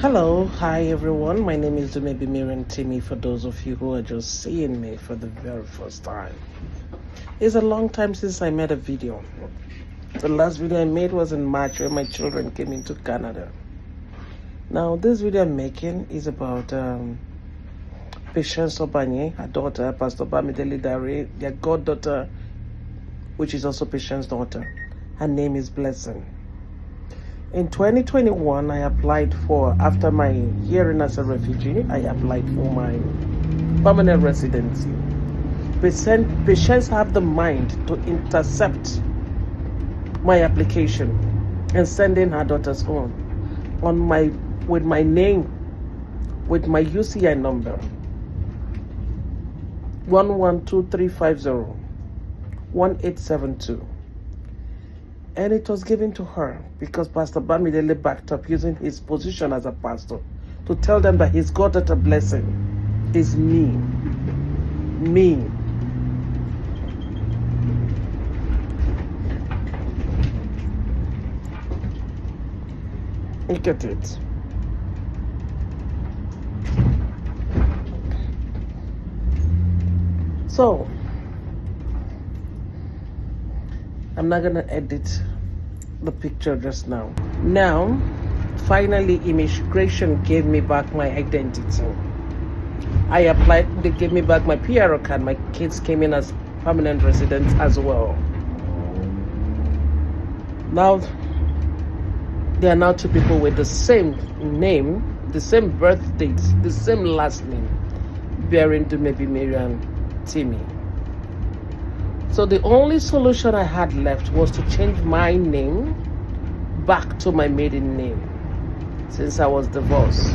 Hello, hi everyone. My name is Dumebi Miran Timmy. For those of you who are just seeing me for the very first time, it's a long time since I made a video. The last video I made was in March when my children came into Canada. Now, this video I'm making is about Patience Obanye, her daughter, Pastor Bamidele, their goddaughter, which is also Patience's daughter. Her name is Blessing. In 2021, I applied for, after my hearing as a refugee, I applied for my permanent residency. Patients have the mind to intercept my application and send in her daughter's own with my name, with my UCI number, 1123501872. And it was given to her because Pastor Bamidele backed up using his position as a pastor to tell them that his goddaughter Blessing is me. Look at it. So, I'm not going to edit the picture just now. Now, finally, immigration gave me back my identity. I applied, they gave me back my PRO card. My kids came in as permanent residents as well. Now, there are now two people with the same name, the same birth dates, the same last name, bearing Dumebi Miriam Timmy. So the only solution I had left was to change my name back to my maiden name since I was divorced.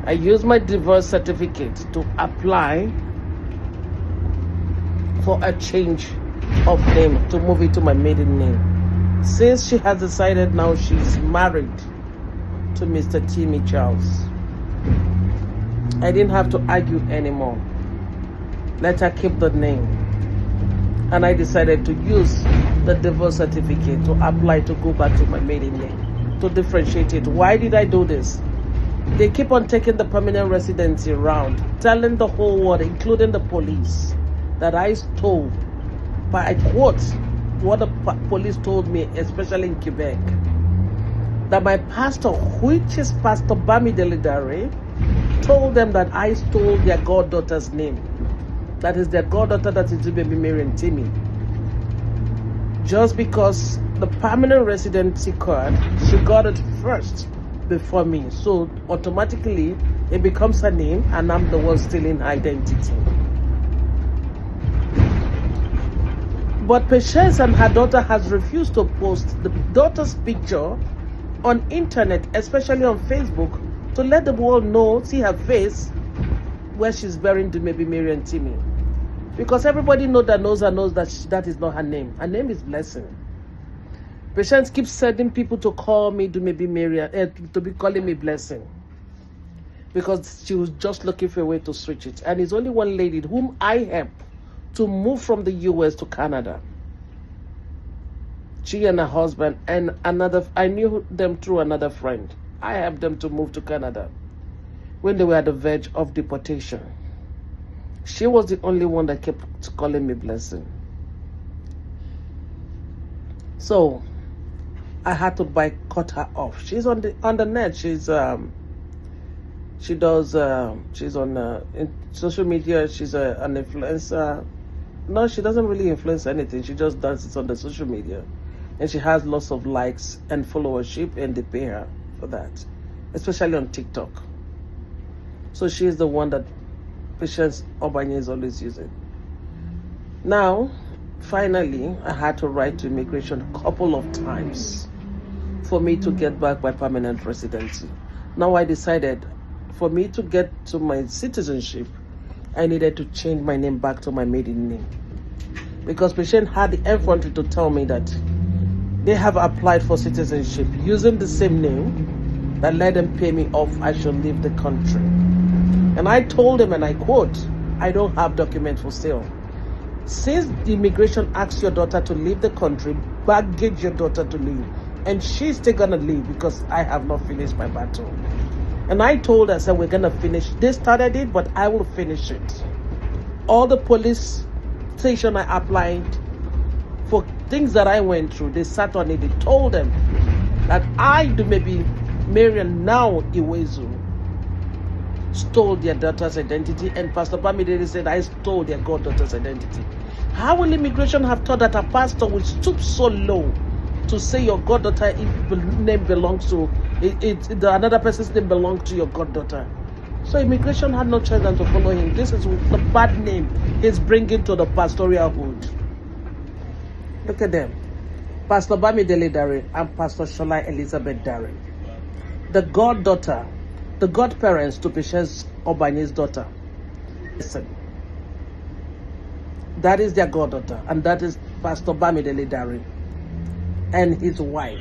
I used my divorce certificate to apply for a change of name, to move it to my maiden name. Since she has decided now she's married to Mr. Timmy Charles, I didn't have to argue anymore. Let her keep the name. And I decided to use the divorce certificate to apply to go back to my maiden name, to differentiate it. Why did I do this? They keep on taking the permanent residency around, telling the whole world, including the police, that I stole, but I quote what the police told me, especially in Quebec, that my pastor, which is Pastor Bamidele, told them that I stole their goddaughter's name. That is their goddaughter, that is Dumebi Miriam Timmy. Just because the permanent residency card, she got it first before me. So automatically it becomes her name and I'm the one stealing her identity. But Patience and her daughter has refused to post the daughter's picture on internet, especially on Facebook, to let the world know, see her face, where she's bearing Dumebi Miriam Timmy. Because everybody knows that that is not her name. Her name is Blessing. Patience keeps sending people to call me Dumebi Miriam, to be calling me Blessing. Because she was just looking for a way to switch it. And it's only one lady whom I helped to move from the US to Canada. She and her husband and I knew them through another friend. I helped them to move to Canada when they were at the verge of deportation. She was the only one that kept calling me Blessing. So I had to cut her off. She's on the net. She's on in social media. She's an influencer. No, she doesn't really influence anything. She just does it on the social media, and she has lots of likes and followership, and they pay her for that, especially on TikTok. So she is the one that Patience Obanye is always using. Now, finally, I had to write to immigration a couple of times for me to get back my permanent residency. Now I decided for me to get to my citizenship, I needed to change my name back to my maiden name. Because Patience had the effrontery to tell me that they have applied for citizenship using the same name that let them pay me off I should leave the country. And I told them, and I quote, I don't have documents for sale. Since the immigration asks your daughter to leave the country, baggage your daughter to leave, And she's still gonna leave because I have not finished my battle. And I told her, I said, we're gonna finish. They started it, but I will finish it. All the police station I applied for things that I went through, they sat on it. They told them that I do maybe Marian now Iwezu stole their daughter's identity, and Pastor Bamidele said I stole their goddaughter's identity. How will immigration have thought that a pastor would stoop so low to say your goddaughter name belongs to another person's name belongs to your goddaughter? So immigration had no choice than to follow him. This is the bad name he's bringing to the pastoral hood. Look at them. Pastor Bamidele Dare and Pastor Sola Elizabeth Dare. The goddaughter, the godparents to Patience Obanye's daughter. Listen. That is their goddaughter, and that is Pastor Bamidele Dare and his wife.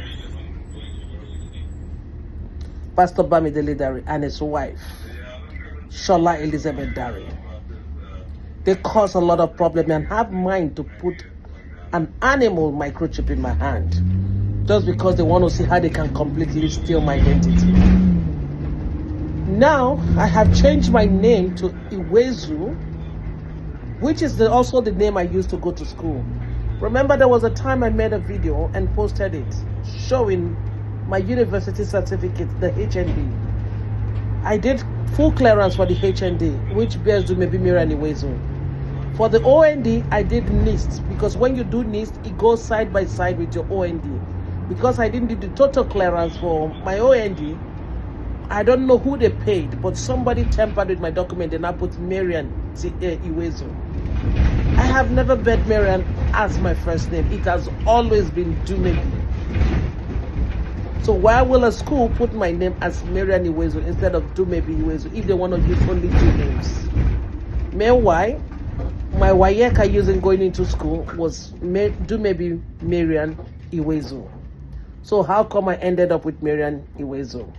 Pastor Bamidele Dare and his wife, Sola Elizabeth Dare. They cause a lot of problem and have mind to put an animal microchip in my hand just because they want to see how they can completely steal my identity. Now I have changed my name to Iwezu, which is also the name I used to go to school. Remember, there was a time I made a video and posted it showing my university certificate, the HND. I did full clearance for the HND, which bears to maybe Marian Iwezu. For the OND, I did NIST, because when you do NIST, it goes side by side with your OND. Because I didn't do the total clearance for my OND, I don't know who they paid, but somebody tampered with my document and I put Marian Iwezu. I have never bet Marian as my first name. It has always been Dumebi. So why will a school put my name as Marian Iwezu instead of Dumebi Iwezu if they want to use only two names? Meanwhile, my wayeka using going into school was Dumebi Marian Iwezu. So how come I ended up with Marian Iwezu?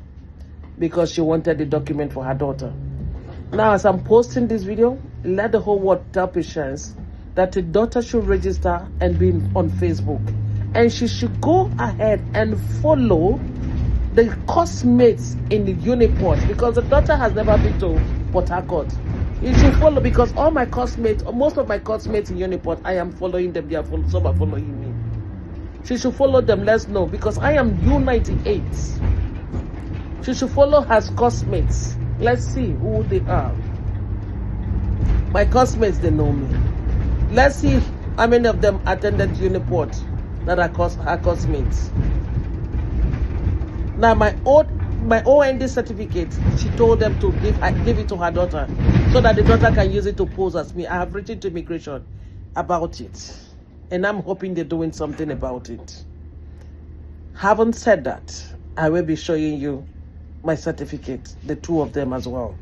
Because she wanted the document for her daughter. Now, as I'm posting this video, let the whole world tell Patience that the daughter should register and be on Facebook. And she should go ahead and follow the cosmates in the Uniport, because the daughter has never been to Port Harcourt. You should follow, because all my cosmates, most of my cosmates in Uniport, I am following them. Some are following me. She should follow them. Let's know, because I am U98. She should follow her cosmates. Let's see who they are. My cosmates, they know me. Let's see how many of them attended Uniport that are her cosmates. Now, my OND certificate, she told them to give it to her daughter so that the daughter can use it to pose as me. I have written to immigration about it, and I'm hoping they're doing something about it. Having said that, I will be showing you my certificate, the two of them as well.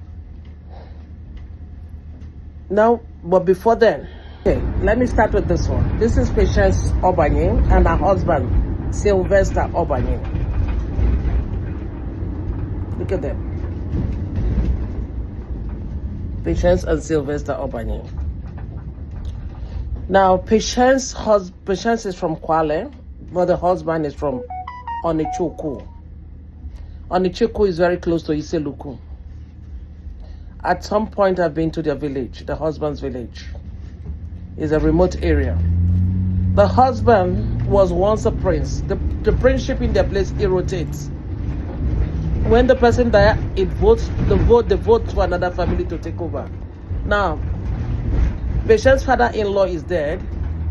Now, but before then, okay, let me start with this one. This is Patience Obanye and her husband, Sylvester Obanye. Look at them. Patience and Sylvester Obanye. Now, Patience is from Kwale, but the husband is from Onichuku. Onichuku is very close to Iseluku. At some point, I've been to their village, the husband's village. It's a remote area. The husband was once a prince. The princeship in their place, it rotates. When the person dies, they vote for another family to take over. Now, Patience's father-in-law is dead,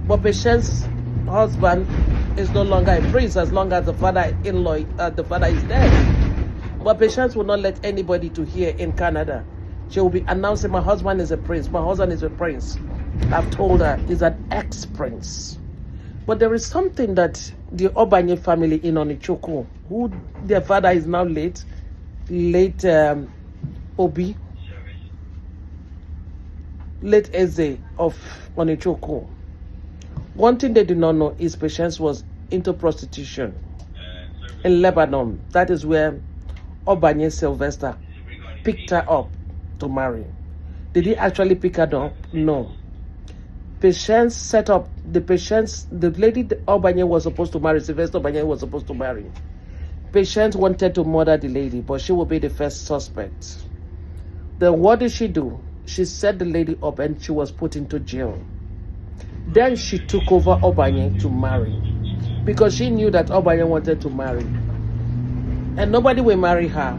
but Patience's husband is no longer a prince as long as the father-in-law, the father is dead. But Patience will not let anybody to hear in Canada. She will be announcing, my husband is a prince. My husband is a prince. I've told her he's an ex-prince. But there is something that the Obanye family in Onichuku, who their father is now late Obi, late Eze of Onichuku. One thing they did not know is Patience was into prostitution in Lebanon. That is where Obanye Sylvester picked her up to marry. Did he actually pick her up? No. Patience set up the lady Obanye was supposed to marry, Sylvester Obanye was supposed to marry. Patience wanted to murder the lady, but she will be the first suspect. Then what did she do? She set the lady up and she was put into jail. Then she took over Obanye to marry, because she knew that Obanye wanted to marry. And nobody will marry her.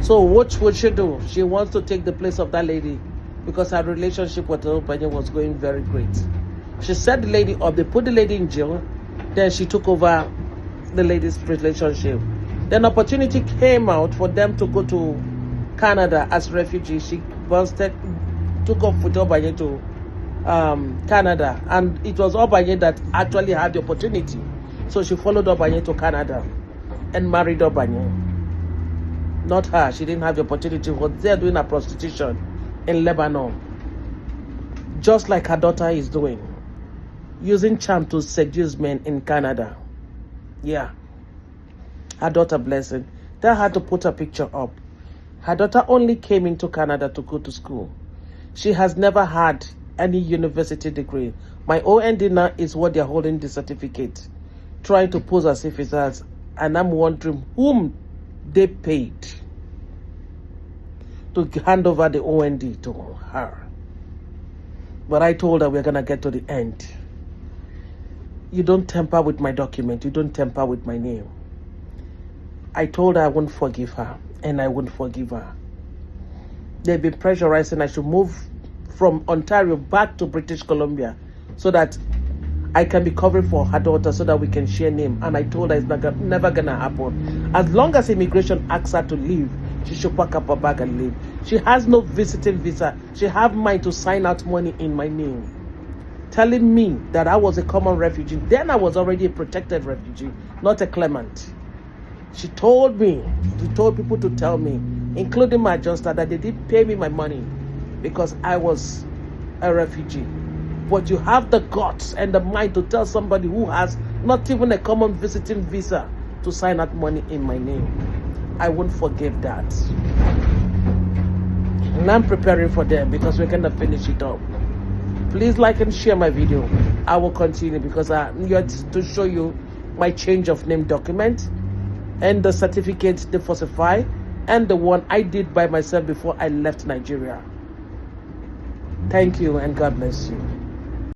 So what would she do? She wants to take the place of that lady, because her relationship with Obanye was going very great. She set the lady up, they put the lady in jail, then she took over the lady's relationship. Then opportunity came out for them to go to Canada as refugees. She took off with Obanye to Canada, and it was Obanye that actually had the opportunity. So she followed Obanye to Canada and married Obanye. Not her. She didn't have the opportunity. She was there doing a prostitution in Lebanon, just like her daughter is doing, using charm to seduce men in Canada. Yeah, her daughter, blessing. Tell her to put her picture up. Her daughter only came into Canada to go to school. She has never had any university degree. My OND now is what they're holding the certificate, trying to pose as if it's us. And I'm wondering whom they paid to hand over the OND to her. But I told her we're going to get to the end. You don't tamper with my document. You don't tamper with my name. I told her I wouldn't forgive her, and I wouldn't forgive her. They've been pressurizing I should move from Ontario back to British Columbia so that I can be covering for her daughter so that we can share name. And I told her it's never going to happen. As long as immigration asks her to leave, she should pack up her bag and leave. She has no visiting visa. She have mine to sign out money in my name, telling me that I was a common refugee. Then I was already a protected refugee, not a claimant. She told people to tell me, including my adjuster, that they did pay me my money because I was a refugee. But you have the guts and the mind to tell somebody who has not even a common visiting visa to sign out money in my name. I won't forgive that. And I'm preparing for them because we're going to finish it up. Please like and share my video. I will continue because I'm here to show you my change of name document and the certificate they falsify and the one I did by myself before I left Nigeria. Thank you and God bless you.